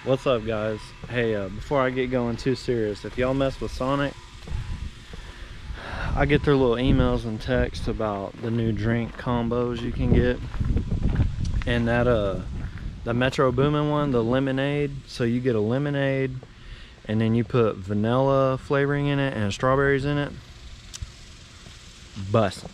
What's up, guys? Hey, before I get going too serious, if y'all mess with Sonic, I get their little emails and texts about the new drink combos you can get, and that the Metro Boomin one, the lemonade. So you get a lemonade and then you put vanilla flavoring in it and strawberries in it. Bussin'.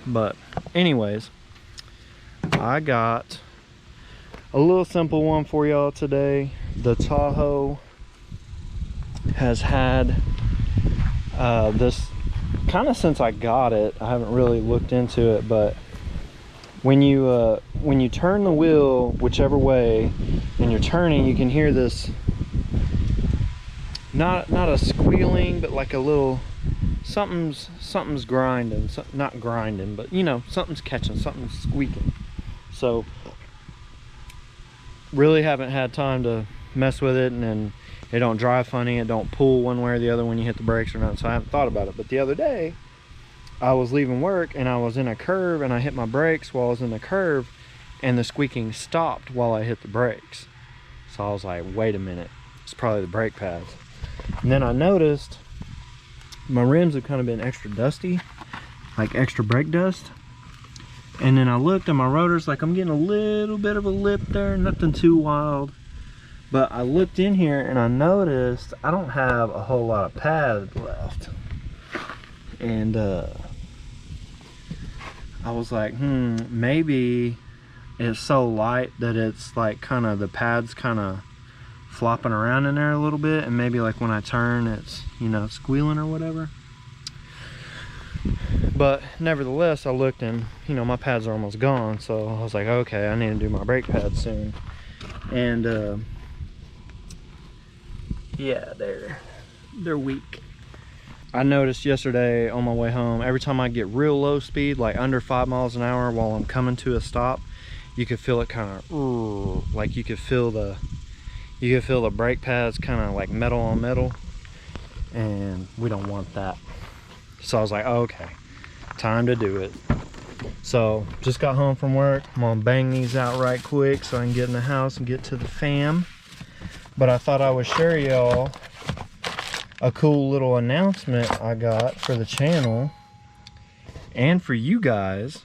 But anyways, I got a little simple one for y'all today. The Tahoe has had this kind of since I got it. I haven't really looked into it, but when you turn the wheel whichever way and you're turning, you can hear this not a squealing, but like a little something's grinding, not grinding, but you know, something's catching, something's squeaking. So really haven't had time to mess with it, and then it don't drive funny, it don't pull one way or the other when you hit the brakes or nothing, so I haven't thought about it. But the other day I was leaving work and I was in a curve and I hit my brakes while I was in the curve, and the squeaking stopped while I hit the brakes. So I was like, wait a minute, it's probably the brake pads. And then I noticed my rims have kind of been extra dusty, like extra brake dust. And then I looked at my rotors, like I'm getting a little bit of a lip there, nothing too wild. But I looked in here and I noticed I don't have a whole lot of pad left. And I was like, maybe it's so light that it's like kind of the pads kind of flopping around in there a little bit, and maybe like when I turn it's, you know, squealing or whatever. But nevertheless, I looked and, you know, my pads are almost gone, so I was like, okay, I need to do my brake pads soon. And yeah, they're weak. I noticed yesterday on my way home, every time I get real low speed, like under 5 miles an hour while I'm coming to a stop, you could feel it kind of like you could feel the brake pads kind of like metal on metal, and we don't want that. So I was like, okay, time to do it. So just got home from work. I'm gonna bang these out right quick so I can get in the house and get to the fam. But I thought I would share y'all a cool little announcement I got for the channel and for you guys.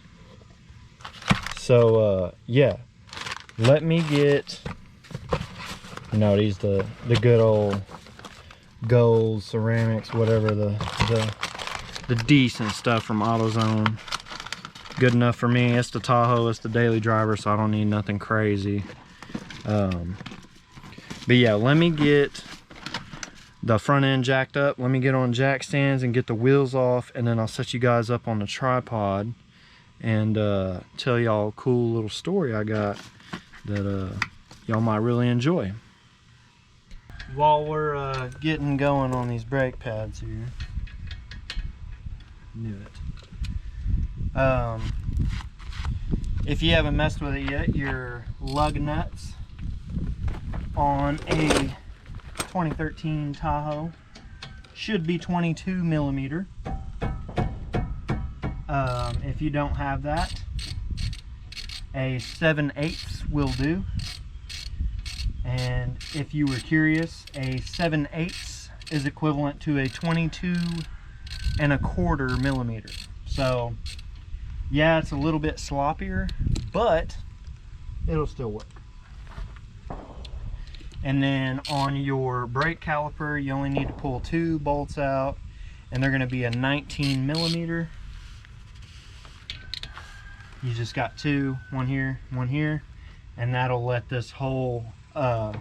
So yeah, let me get, you know, these the good old gold ceramics, whatever, the decent stuff from AutoZone. Good enough for me. It's the Tahoe, it's the daily driver, so I don't need nothing crazy. But yeah, let me get the front end jacked up, let me get on jack stands and get the wheels off, and then I'll set you guys up on the tripod and tell y'all a cool little story I got that y'all might really enjoy. While we're getting going on these brake pads here, if you haven't messed with it yet, your lug nuts on a 2013 Tahoe should be 22 millimeter. If you don't have that, a 7/8 will do. And if you were curious, a 7/8 is equivalent to a 22¼ millimeter. So yeah, it's a little bit sloppier, but it'll still work. And then on your brake caliper, you only need to pull 2 bolts out, and they're going to be a 19 millimeter. You just got 2, one here, and that'll let this whole the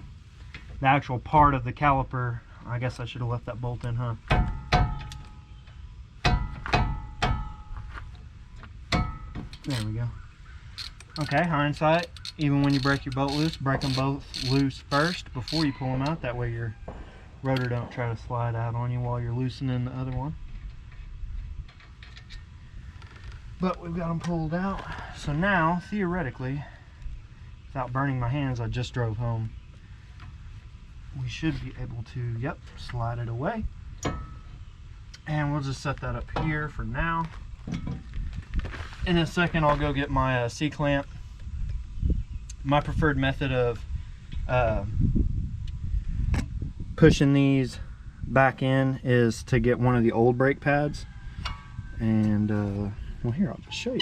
actual part of the caliper, I guess I should have left that bolt in, huh? There we go. Okay, hindsight, even when you break your bolt loose, break them both loose first before you pull them out. That way your rotor don't try to slide out on you while you're loosening the other one. But we've got them pulled out. So now, theoretically, without burning my hands, I just drove home, we should be able to, yep, slide it away. And we'll just set that up here for now. In a second, I'll go get my C-clamp. My preferred method of pushing these back in is to get one of the old brake pads. And well, here, I'll just show you.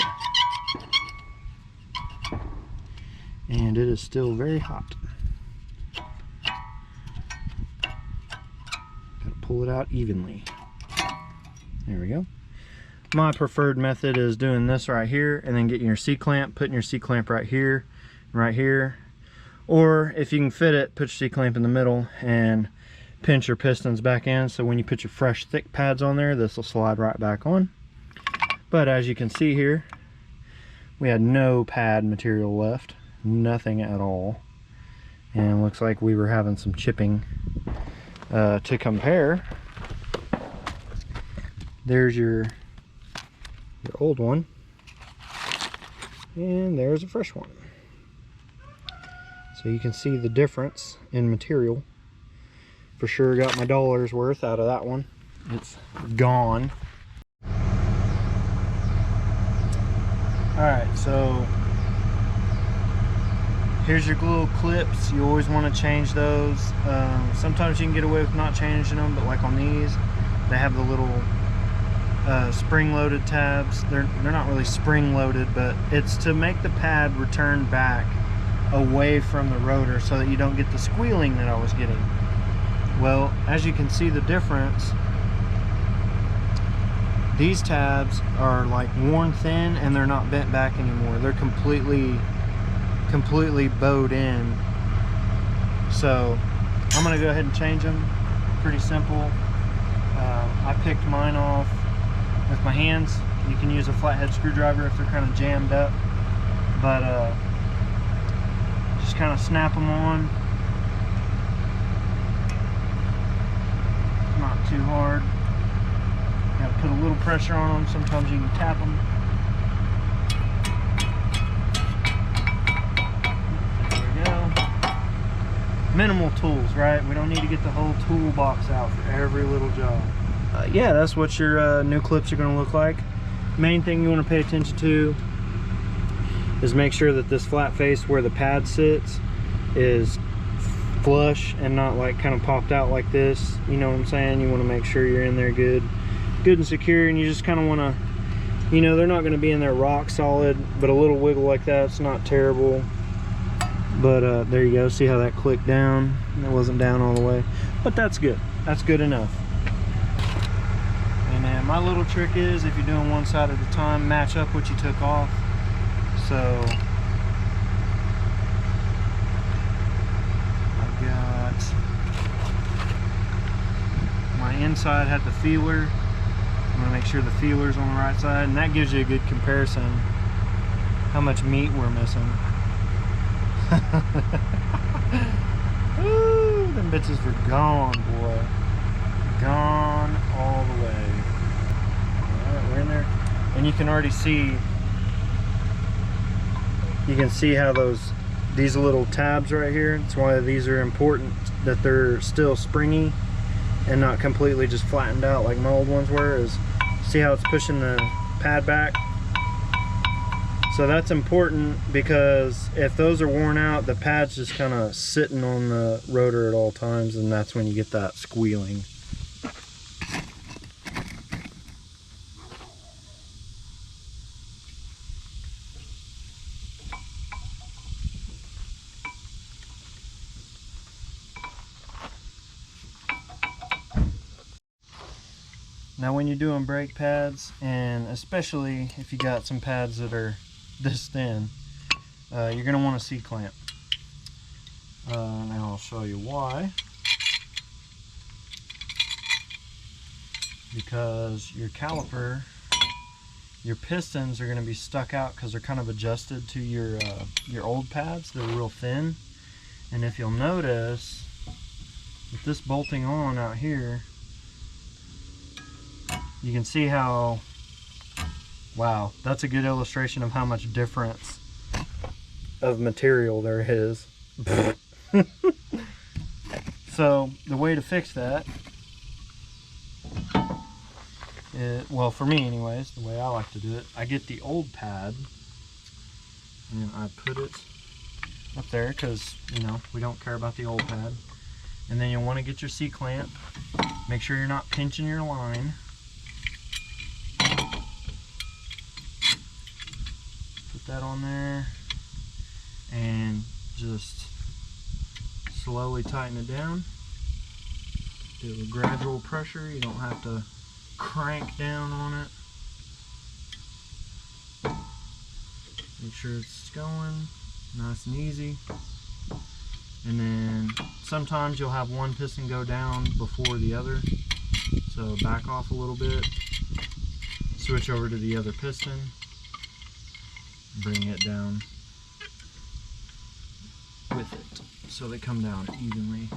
And it is still very hot. Gotta pull it out evenly. There we go. My preferred method is doing this right here and then getting your C-clamp, putting your C-clamp right here, or if you can fit it, put your C-clamp in the middle and pinch your pistons back in, so when you put your fresh thick pads on there, this will slide right back on. But as you can see here, we had no pad material left, nothing at all, and looks like we were having some chipping. To compare, there's your old one, and there's a fresh one. So you can see the difference in material. For sure got my dollar's worth out of that one. It's gone. Alright, so here's your little clips. You always want to change those. Sometimes you can get away with not changing them, but like on these, they have the little spring-loaded tabs. They're not really spring-loaded, but it's to make the pad return back away from the rotor so that you don't get the squealing that I was getting. Well, as you can see the difference, these tabs are like worn thin and they're not bent back anymore. They're completely bowed in. So I'm gonna go ahead and change them. Pretty simple. I picked mine off with my hands. You can use a flathead screwdriver if they're kind of jammed up, but just kind of snap them on. Not too hard. Got to put a little pressure on them. Sometimes you can tap them. There we go. Minimal tools, right? We don't need to get the whole toolbox out for every little job. Yeah, that's what your new clips are going to look like. Main thing you want to pay attention to is make sure that this flat face where the pad sits is flush and not like kind of popped out like this. You know what I'm saying? You want to make sure you're in there good and secure, and you just kind of want to, you know, they're not going to be in there rock solid, but a little wiggle like that's not terrible. But there you go. See how that clicked down? It wasn't down all the way, but that's good. That's good enough. And then my little trick is, if you're doing one side at a time, match up what you took off. So I've got my inside had the feeler. I'm gonna make sure the feeler's on the right side, and that gives you a good comparison how much meat we're missing. Woo, them bitches were gone, boy. Gone all the way. Alright, we're in there. And you can already see, you can see how these little tabs right here, that's why these are important, that they're still springy and not completely just flattened out like my old ones were. Is see how it's pushing the pad back? So that's important, because if those are worn out, the pad's just kind of sitting on the rotor at all times, and that's when you get that squealing. Now when you're doing brake pads, and especially if you got some pads that are this thin, you're going to want a C-clamp. Now I'll show you why. Because your caliper, your pistons are going to be stuck out because they're kind of adjusted to your old pads. They're real thin. And if you'll notice, with this bolting on out here, you can see how, wow, that's a good illustration of how much difference of material there is. So the way to fix that is, well, for me anyways, the way I like to do it, I get the old pad and I put it up there because, you know, we don't care about the old pad. And then you'll want to get your C-clamp. Make sure you're not pinching your line. Put that on there and just slowly tighten it down. Do a gradual pressure. You don't have to crank down on it. Make sure it's going nice and easy. And then sometimes you'll have one piston go down before the other, so back off a little bit, switch over to the other piston, bring it down with it so they come down evenly.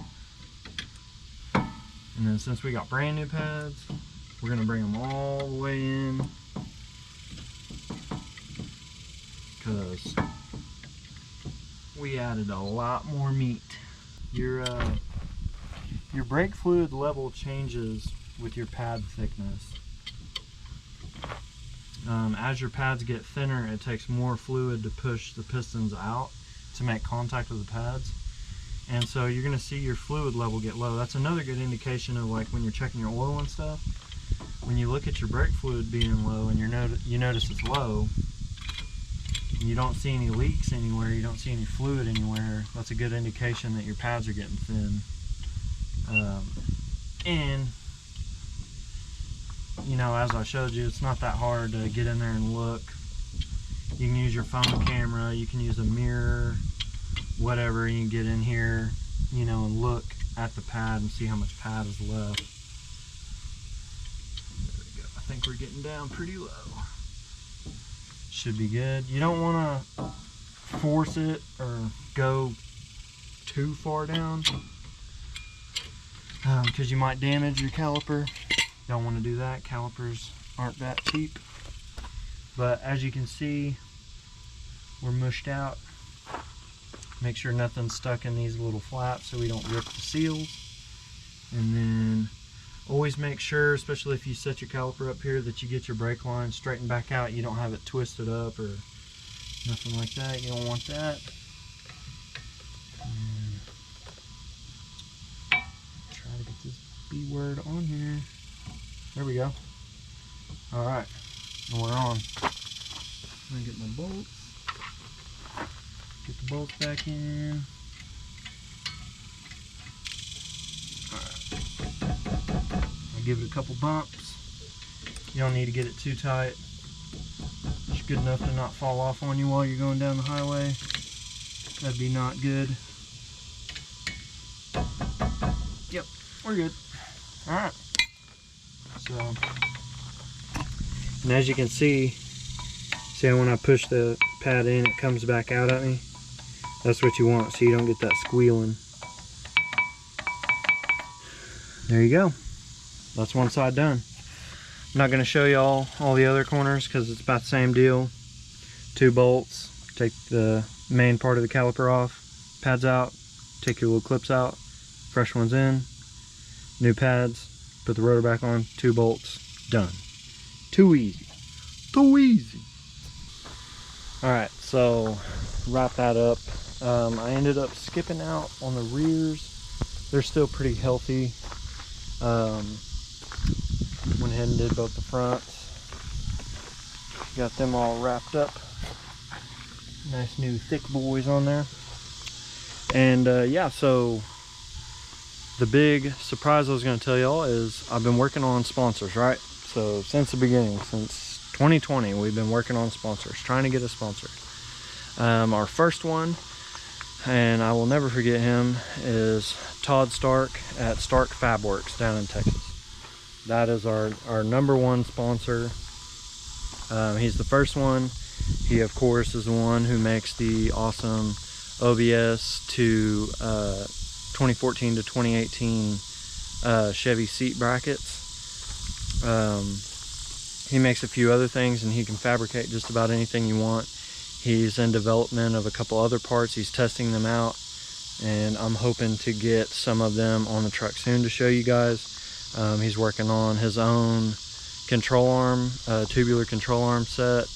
And then since we got brand new pads, we're going to bring them all the way in, because we added a lot more meat. Your brake fluid level changes with your pad thickness. As your pads get thinner, it takes more fluid to push the pistons out to make contact with the pads. And so you're going to see your fluid level get low. That's another good indication of, like, when you're checking your oil and stuff. When you look at your brake fluid being low and you notice it's low, you don't see any leaks anywhere, you don't see any fluid anywhere, that's a good indication that your pads are getting thin. And you know, as I showed you, it's not that hard to get in there and look. You can use your phone camera, you can use a mirror, whatever. You can get in here, you know, and look at the pad and see how much pad is left. There we go. I think we're getting down pretty low. Should be good. You don't want to force it or go too far down, because you might damage your caliper. Don't want to do that. Calipers aren't that cheap. But as you can see, we're mushed out. Make sure nothing's stuck in these little flaps so we don't rip the seals. And then always make sure, especially if you set your caliper up here, that you get your brake line straightened back out. You don't have it twisted up or nothing like that. You don't want that. And try to get this B word on here. There we go. Alright, and we're on. I'm gonna get my bolts. Get the bolts back in. I'll give it a couple bumps. You don't need to get it too tight. Just good enough to not fall off on you while you're going down the highway. That'd be not good. Yep, we're good. Alright. So, and as you can see when I push the pad in, it comes back out at me. That's what you want, so you don't get that squealing. There you go. That's one side done. I'm not going to show you all the other corners because it's about the same deal. 2 bolts, take the main part of the caliper off, pads out, take your little clips out, fresh ones in, new pads, put the rotor back on, 2 bolts, done. Too easy. Too easy. Alright, so wrap that up. I ended up skipping out on the rears. They're still pretty healthy. Went ahead and did both the fronts. Got them all wrapped up. Nice new thick boys on there. And yeah, so the big surprise I was going to tell y'all is I've been working on sponsors, right? So since the beginning, since 2020, we've been working on sponsors, trying to get a sponsor. Our first one, and I will never forget him, is Todd Stark at Stark Fabworks down in Texas. That is our #1 sponsor. He's the first one. He, of course, is the one who makes the awesome OBS to 2014 to 2018 Chevy seat brackets. He makes a few other things, and he can fabricate just about anything you want. He's in development of a couple other parts. He's testing them out, and I'm hoping to get some of them on the truck soon to show you guys. He's working on his own control arm, tubular control arm set.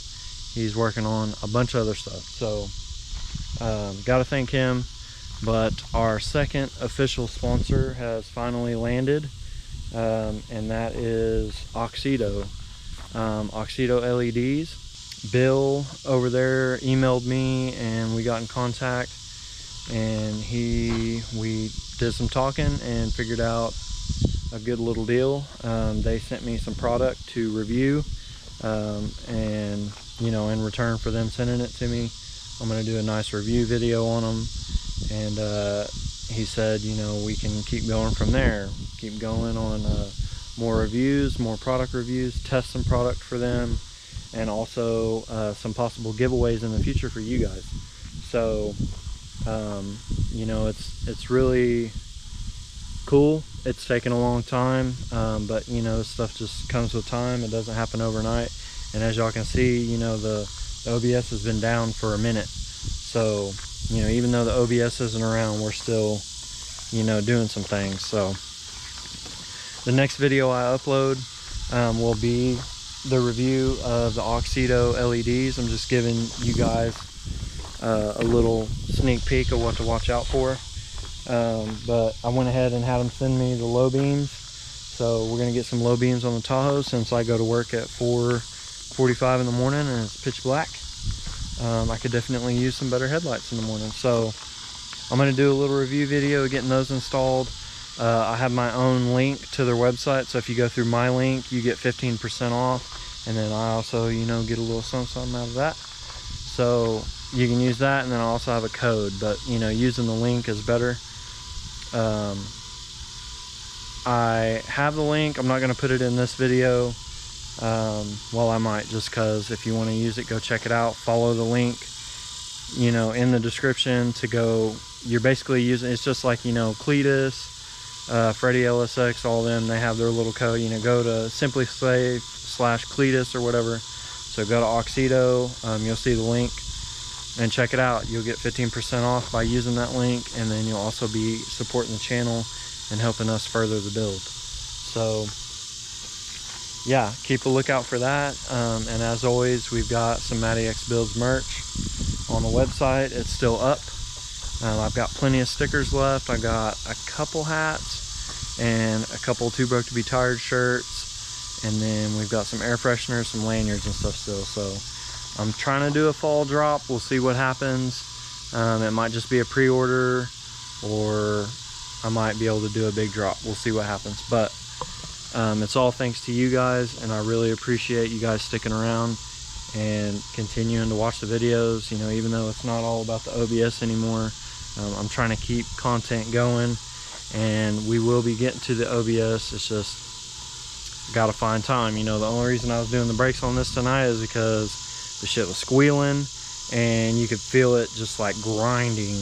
He's working on a bunch of other stuff. So gotta thank him. But our second official sponsor has finally landed, and that is Oxido. Oxido LEDs. Bill over there emailed me and we got in contact, and we did some talking and figured out a good little deal. They sent me some product to review, and you know, in return for them sending it to me, I'm going to do a nice review video on them. And he said, you know, we can keep going from there, keep going on more reviews, more product reviews, test some product for them, and also some possible giveaways in the future for you guys. So you know, it's really cool. It's taken a long time, but you know, stuff just comes with time. It doesn't happen overnight. And as y'all can see, you know, the OBS has been down for a minute. So, you know, even though the OBS isn't around, we're still, you know, doing some things. So the next video I upload will be the review of the Oxido LEDs. I'm just giving you guys a little sneak peek of what to watch out for. But I went ahead and had them send me the low beams. So we're gonna get some low beams on the Tahoe, since I go to work at 4:45 in the morning and it's pitch black. I could definitely use some better headlights in the morning. So I'm going to do a little review video getting those installed. I have my own link to their website, so if you go through my link, you get 15% off. And then I also, you know, get a little something out of that. So you can use that, and then I also have a code, but you know, using the link is better. I have the link. I'm not going to put it in this video. Well, I might, just because if you want to use it, go check it out. Follow the link, you know, in the description to go. You're basically using, it's just like, you know, Cletus, Freddie LSX, all of them, they have their little code. You know, go to SimpliSafe/Cletus or whatever. So go to Oxido, you'll see the link and check it out. You'll get 15% off by using that link, and then you'll also be supporting the channel and helping us further the build. So yeah, keep a lookout for that. And as always, we've got some MattyXBuilds merch on the website. It's still up. I've got plenty of stickers left. I got a couple hats and a couple Too Broke to Be Tired shirts, and then we've got some air fresheners, some lanyards and stuff still. So I'm trying to do a fall drop. We'll see what happens. It might just be a pre-order, or I might be able to do a big drop. We'll see what happens. But it's all thanks to you guys, and I really appreciate you guys sticking around and continuing to watch the videos. You know, even though it's not all about the OBS anymore, I'm trying to keep content going, and we will be getting to the OBS. It's just gotta find time. You know, the only reason I was doing the brakes on this tonight is because the shit was squealing, and you could feel it just like grinding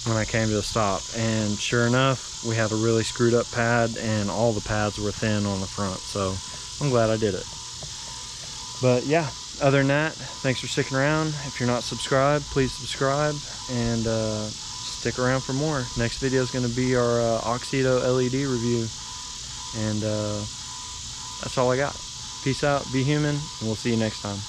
when I came to a stop. And sure enough, we had a really screwed up pad, and all the pads were thin on the front. So I'm glad I did it. But yeah, other than that, thanks for sticking around. If you're not subscribed, please subscribe, and stick around for more. Next video is going to be our Oxido LED review, and that's all I got. Peace out, be human, and we'll see you next time.